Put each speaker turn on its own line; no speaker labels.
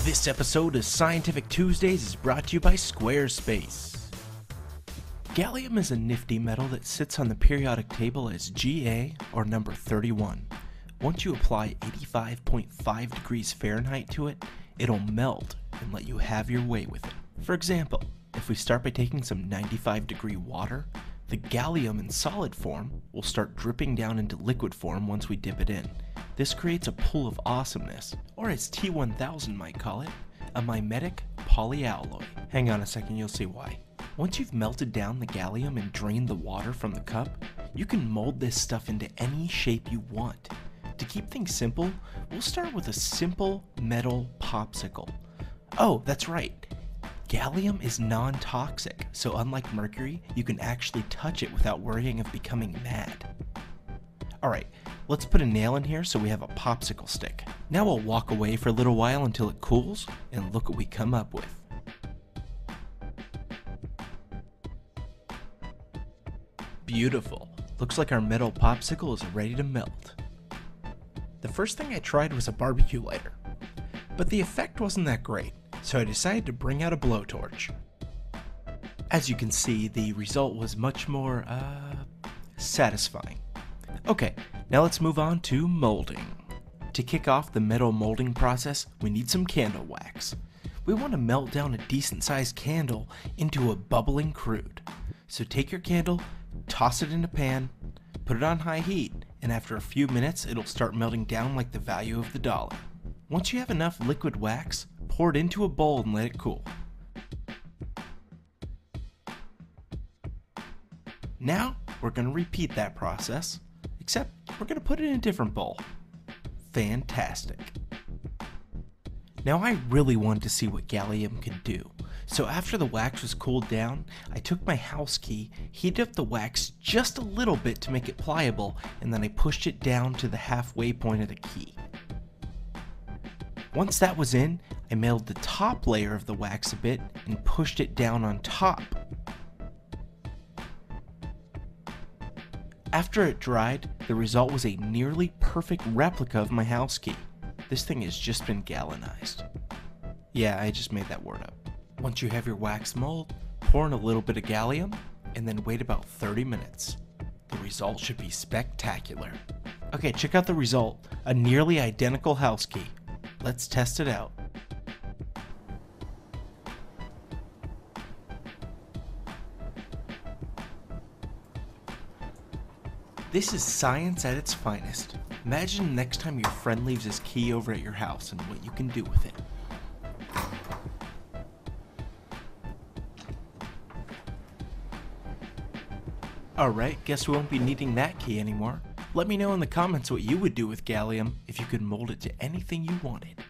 This episode of Scientific Tuesdays is brought to you by Squarespace. Gallium is a nifty metal that sits on the periodic table as Ga, or number 31. Once you apply 85.5 degrees Fahrenheit to it, it'll melt and let you have your way with it. For example, if we start by taking some 95-degree water, the gallium in solid form will start dripping down into liquid form once we dip it in. This creates a pool of awesomeness, or as T1000 might call it, a mimetic polyalloy. Hang on a second, you'll see why. Once you've melted down the gallium and drained the water from the cup, you can mold this stuff into any shape you want. To keep things simple, we'll start with a simple metal popsicle. Oh, that's right. Gallium is non-toxic, so unlike mercury, you can actually touch it without worrying of becoming mad. Alright, let's put a nail in here so we have a popsicle stick. Now we'll walk away for a little while until it cools, and look what we come up with. Beautiful. Looks like our metal popsicle is ready to melt. The first thing I tried was a barbecue lighter, but the effect wasn't that great, so I decided to bring out a blowtorch. As you can see, the result was much more, satisfying. Okay, now let's move on to molding. To kick off the metal molding process, we need some candle wax. We want to melt down a decent sized candle into a bubbling crude. So take your candle, toss it in a pan, put it on high heat, and after a few minutes it'll start melting down like the value of the dollar. Once you have enough liquid wax, pour it into a bowl and let it cool. Now we're going to repeat that process, except we're going to put it in a different bowl. Fantastic. Now I really wanted to see what gallium could do, so after the wax was cooled down, I took my house key, heated up the wax just a little bit to make it pliable, and then I pushed it down to the halfway point of the key. Once that was in, I milled the top layer of the wax a bit and pushed it down on top. After it dried, the result was a nearly perfect replica of my house key. This thing has just been galvanized. Yeah, I just made that word up. Once you have your wax mold, pour in a little bit of gallium, and then wait about 30 minutes. The result should be spectacular. Okay, check out the result, a nearly identical house key. Let's test it out. This is science at its finest. Imagine the next time your friend leaves his key over at your house and what you can do with it. Alright, guess we won't be needing that key anymore. Let me know in the comments what you would do with gallium if you could mold it to anything you wanted.